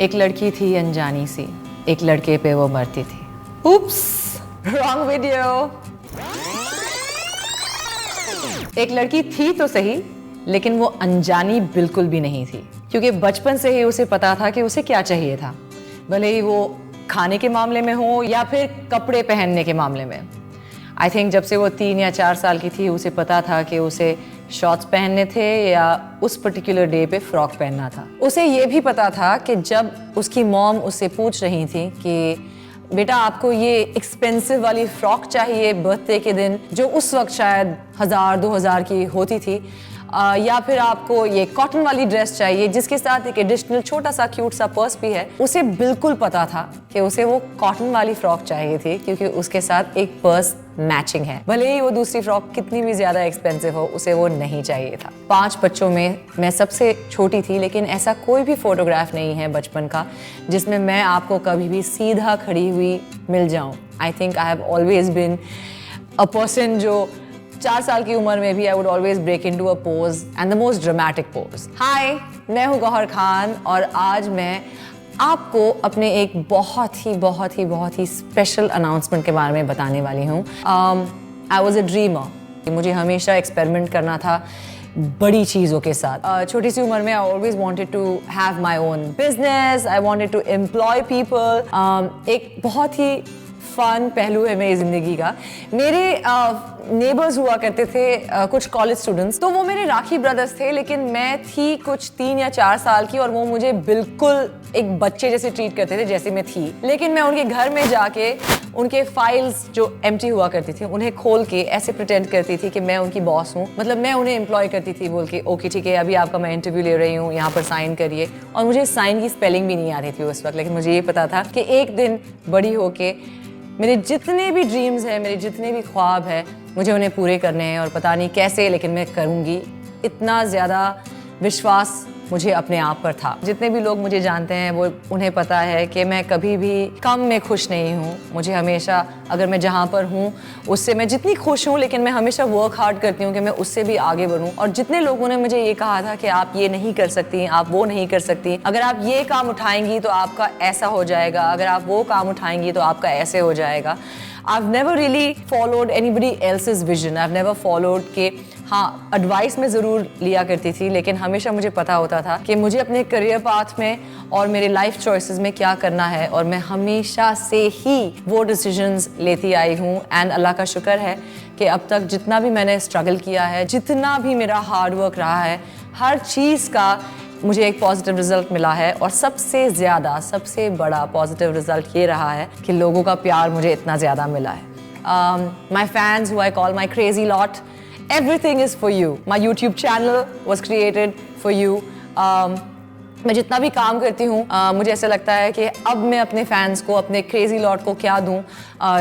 एक लड़की थी अनजानी सी, एक लड़के पे वो मरती थी। उप्स, रॉन्ग वीडियो। एक लड़की थी तो सही, लेकिन वो अनजानी बिल्कुल भी नहीं थी, क्योंकि बचपन से ही उसे पता था कि उसे क्या चाहिए था, भले ही वो खाने के मामले में हो या फिर कपड़े पहनने के मामले में। आई थिंक जब से वो 3 या 4 साल की थी, उसे पता था कि उसे शॉर्ट्स पहनने थे या उस पर्टिकुलर डे पे फ्रॉक पहनना था। उसे ये भी पता था कि जब उसकी मॉम उससे पूछ रही थी कि बेटा आपको ये एक्सपेंसिव वाली फ्रॉक चाहिए बर्थडे के दिन, जो उस वक्त शायद 1000-2000 की होती थी, या फिर आपको ये कॉटन वाली ड्रेस चाहिए जिसके साथ एक एडिशनल छोटा सा क्यूट सा पर्स भी है, उसे बिल्कुल पता था कि उसे वो कॉटन वाली फ्रॉक चाहिए थी, क्योंकि उसके साथ एक पर्स मैचिंग है। भले ही वो दूसरी फ्रॉक कितनी भी ज्यादा एक्सपेंसिव हो, उसे वो नहीं चाहिए था। 5 बच्चों में मैं सबसे छोटी थी, लेकिन ऐसा कोई भी फोटोग्राफ नहीं है बचपन का जिसमें मैं आपको कभी भी सीधा खड़ी हुई मिल जाऊं। I think I have always been a person जो 4 साल की उम्र में भी I would always break into a pose, and the most dramatic pose. Hi, मैं हूँ गौहर खान और आज मैं आपको अपने एक बहुत ही स्पेशल अनाउंसमेंट के बारे में बताने वाली हूँ। I was a dreamer. मुझे हमेशा एक्सपेरिमेंट करना था बड़ी चीज़ों के साथ। छोटी सी उम्र में I always wanted to have my own business, I wanted to employ people. एक बहुत ही फन पहलू है मेरी जिंदगी का। मेरे नेबर्स हुआ करते थे कुछ कॉलेज स्टूडेंट्स, तो वो मेरे राखी ब्रदर्स थे, लेकिन मैं थी कुछ 3 या 4 साल की और वो मुझे बिल्कुल एक बच्चे जैसे ट्रीट करते थे जैसे मैं थी। लेकिन मैं उनके घर में जाके उनके फाइल्स जो एम्प्टी हुआ करती थी उन्हें खोल के ऐसे प्रिटेंड करती थी कि मैं उनकी बॉस हूँ, मतलब मैं उन्हें एम्प्लॉय करती थी बोल के ओके ठीक है अभी आपका मैं इंटरव्यू ले रही हूँ, यहाँ पर साइन करिए। और मुझे साइन की स्पेलिंग भी नहीं आ रही थी उस वक्त, लेकिन मुझे ये पता था कि एक दिन बड़ी होके मेरे जितने भी ड्रीम्स हैं, मेरे जितने भी ख्वाब हैं, मुझे उन्हें पूरे करने हैं और पता नहीं कैसे, लेकिन मैं करूँगी। इतना ज़्यादा विश्वास मुझे अपने आप पर था। जितने भी लोग मुझे जानते हैं वो उन्हें पता है कि मैं कभी भी कम में खुश नहीं हूँ। मुझे हमेशा, अगर मैं जहाँ पर हूँ उससे मैं जितनी खुश हूँ, लेकिन मैं हमेशा वर्क हार्ड करती हूँ कि मैं उससे भी आगे बढ़ूँ। और जितने लोगों ने मुझे ये कहा था कि आप ये नहीं कर सकती, आप वो नहीं कर सकती, अगर आप ये काम उठाएंगी तो आपका ऐसा हो जाएगा, अगर आप वो काम उठाएंगी तो आपका ऐसे हो जाएगा। I've never really followed anybody else's vision. I've never followed कि हाँ, एडवाइस मैं ज़रूर लिया करती थी, लेकिन हमेशा मुझे पता होता था कि मुझे अपने करियर पाथ में और मेरे लाइफ चॉइसेस में क्या करना है, और मैं हमेशा से ही वो डिसीजंस लेती आई हूँ। एंड अल्लाह का शुक्र है कि अब तक जितना भी मैंने स्ट्रगल किया है, जितना भी मेरा हार्ड वर्क रहा है, हर चीज़ का मुझे एक पॉजिटिव रिजल्ट मिला है। और सबसे ज़्यादा, सबसे बड़ा पॉजिटिव रिजल्ट ये रहा है कि लोगों का प्यार मुझे इतना ज़्यादा मिला है। My fans who I call my crazy lot, everything is for you. My YouTube channel was created for you. मैं जितना भी काम करती हूँ मुझे ऐसा लगता है कि अब मैं अपने फैंस को, अपने क्रेजी लॉट को क्या दूँ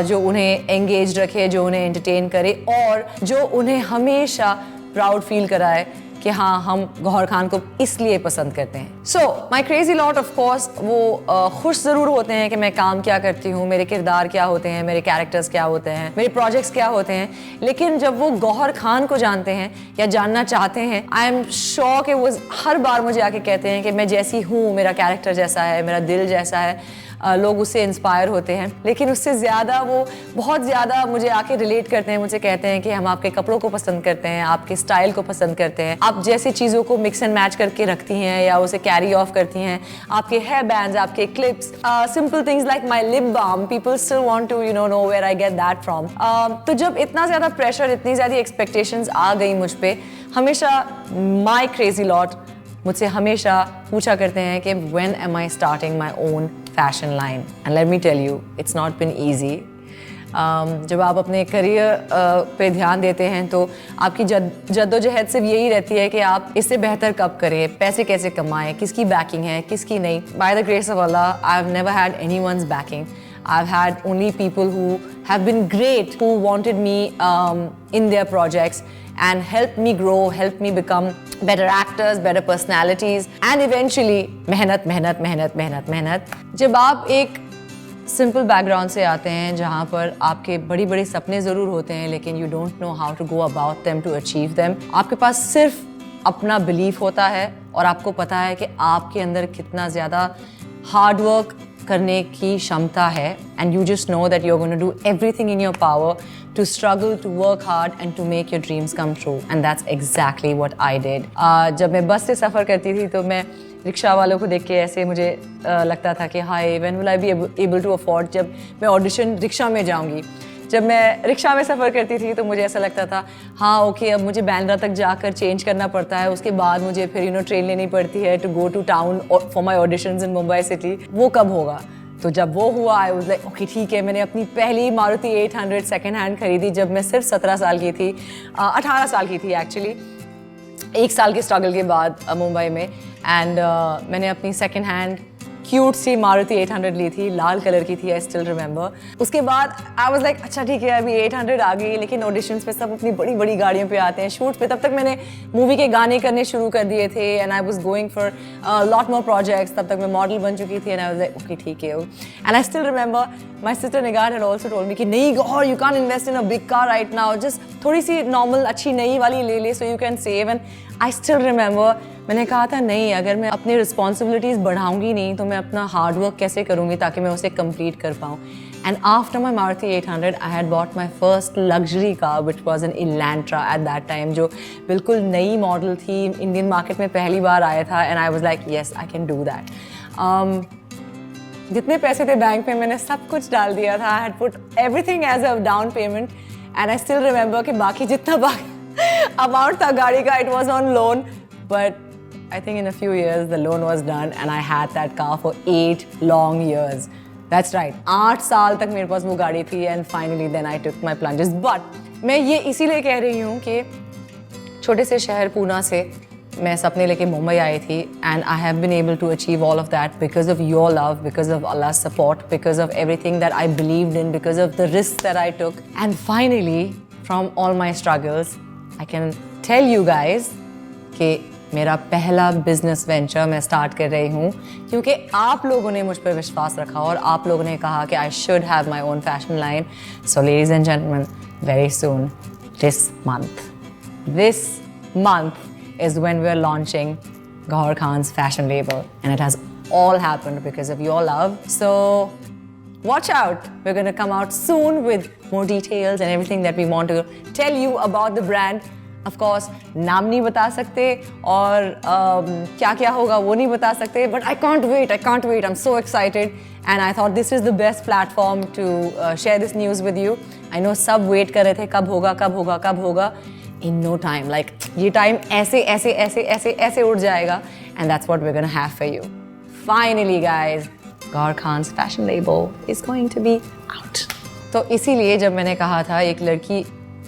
जो उन्हें एंगेज रखे, जो उन्हें एंटरटेन करे और जो उन्हें हमेशा प्राउड फील कराए कि हाँ, हम गौहर खान को इसलिए पसंद करते हैं। सो माई क्रेजी लॉट ऑफ कोर्स वो खुश ज़रूर होते हैं कि मैं काम क्या करती हूँ, मेरे किरदार क्या होते हैं, मेरे कैरेक्टर्स क्या होते हैं, मेरे प्रोजेक्ट्स क्या होते हैं। लेकिन जब वो गौहर खान को जानते हैं या जानना चाहते हैं, आई एम श्योर कि वो हर बार मुझे आके कहते हैं कि मैं जैसी हूँ, मेरा कैरेक्टर जैसा है, मेरा दिल जैसा है, लोग उससे इंस्पायर होते हैं। लेकिन उससे ज़्यादा वो बहुत ज़्यादा मुझे आके रिलेट करते हैं, मुझे कहते हैं कि हम आपके कपड़ों को पसंद करते हैं, आपके स्टाइल को पसंद करते हैं, आप जैसी चीज़ों को मिक्स एंड मैच करके रखती हैं या उसे कैरी ऑफ करती हैं, आपके हेयर बैंड्स, आपके clips, simple things like my lip balm, people still want to know where I get that from. तो जब इतना ज़्यादा प्रेशर, इतनी ज़्यादा एक्सपेक्टेशंस आ गई मुझ पर, हमेशा माई क्रेजी लॉट मुझसे हमेशा पूछा करते हैं कि when am I starting my own fashion line? And let me tell you, it's not been easy. जब आप अपने करियर पे ध्यान देते हैं तो आपकी जद्दोजहद सिर्फ यही रहती है कि आप इससे बेहतर कब करें, पैसे कैसे कमाएं, किसकी बैकिंग है, किसकी नहीं। By the grace of Allah, I've never had anyone's backing. I've had only people who have been great, who wanted me in their projects and helped me grow, helped me become better actors, better personalities, and eventually मेहनत मेहनत मेहनत मेहनत मेहनत। जब आप एक simple background से आते हैं जहाँ पर आपके बड़ी बड़ी सपने ज़रूर होते हैं, लेकिन you don't know how to go about them to achieve them, आपके पास सिर्फ अपना बिलीफ होता है और आपको पता है कि आपके अंदर कितना ज़्यादा हार्ड वर्क करने की क्षमता है and you just know that you are going to do everything in your power to struggle, to work hard and to make your dreams come true. And that's exactly what I did. जब मैं बस से सफ़र करती थी तो मैं rickshaw वालों को देख के ऐसे मुझे लगता था कि हाय when will I be able to afford, जब मैं ऑडिशन रिक्शा में जाऊंगी। जब मैं रिक्शा में सफ़र करती थी तो मुझे ऐसा लगता था हाँ ओके अब मुझे बांद्रा तक जाकर चेंज करना पड़ता है, उसके बाद मुझे फिर ट्रेन लेनी पड़ती है to go to town for my auditions in Mumbai city. वो कब होगा? तो जब वो हुआ आई वाज लाइक ओके ठीक है। मैंने अपनी पहली मारुति 800 सेकेंड हैंड खरीदी जब मैं सिर्फ 17 साल की थी, 18 साल की थी एक्चुअली, 1 साल के स्ट्रगल के बाद मुंबई में। एंड मैंने अपनी सेकेंड हैंड क्यूट सी मारुति 800 ली थी, लाल कलर की थी, आई स्टिल रिमेंबर। उसके बाद आई वाज लाइक अच्छा ठीक है अभी 800 आ गई, लेकिन ऑडिशंस पे सब अपनी बड़ी बड़ी गाड़ियों पे आते हैं, शूट पे। तब तक मैंने मूवी के गाने करने शुरू कर दिए थे and I was going for lot more projects. तब तक मैं मॉडल बन चुकी थी and I was like okay ठीक है। And I still remember my sister Nigar had also told me कि नहीं Gaur you can't invest in a big car right now, just थोड़ी सी नॉर्मल अच्छी नई वाली ले ले so you can save. And I still remember मैंने कहा था नहीं अगर मैं अपनी रिस्पॉन्सिबिलिटीज़ बढ़ाऊंगी नहीं तो मैं अपना हार्ड वर्क कैसे करूँगी ताकि मैं उसे कंप्लीट कर पाऊँ। And after my Maruti 800 I had bought my first luxury car which was an Elantra at that time, जो बिल्कुल नई मॉडल थी, इंडियन मार्केट में पहली बार आया था। And I was like yes I can do that. जितने पैसे थे बैंक में मैंने सब कुछ डाल दिया था, I had put everything as a down payment. And I still remember कि बाकी जितना अमाउंट था गाड़ी का it was on loan, but I think in a few years the loan was done and I had that car for 8 long years. That's right, 8 साल तक मेरे पास वो गाड़ी थी and finally then I took my plunges. But मैं ये इसीलिए कह रही हूँ कि छोटे से शहर पूना से मैं सपने लेके मुंबई आई थी and I have been able to achieve all of that because of your love, because of Allah's support, because of everything that I believed in, because of the risks that I took. And finally, from all my struggles, I can tell you guys कि मेरा पहला business venture मैं start कर रही हूँ क्योंकि आप लोगों ने मुझ पर विश्वास रखा और आप लोगों ने कहा कि I should have my own fashion line. So ladies and gentleman, very soon this month is when we are launching Gauhar Khan's fashion label, and it has all happened because of your love. So watch out, we're going to come out soon with more details and everything that we want to tell you about the brand. Of course, नाम नहीं बता सकते और क्या क्या होगा वो नहीं बता सकते, but I can't wait, I'm so excited and I thought this is the best platform to share this news with you. I know सब wait कर रहे थे कब होगा, in no time, like ये time ऐसे उड़ जाएगा and that's what we're gonna have for you. Finally guys, Gauhar Khan's fashion label is going to be out. तो इसीलिए जब मैंने कहा था एक लड़की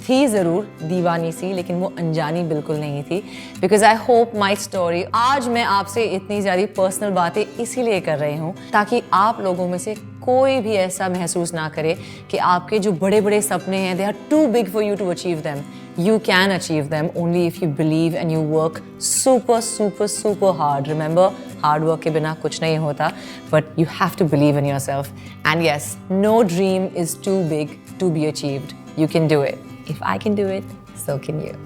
थी ज़रूर दीवानी सी, लेकिन वो अनजानी बिल्कुल नहीं थी, because I hope my story, आज मैं आपसे इतनी ज़्यादा पर्सनल बातें इसीलिए कर रही हूँ ताकि आप लोगों में से कोई भी ऐसा महसूस ना करे कि आपके जो बड़े बड़े सपने हैं they are too big for you to achieve them. You can achieve them only if you believe and you work super hard. Remember, hard work के बिना कुछ नहीं होता, but you have to believe in yourself. And yes, no dream is too big to be achieved. You can do it. If I can do it, so can you.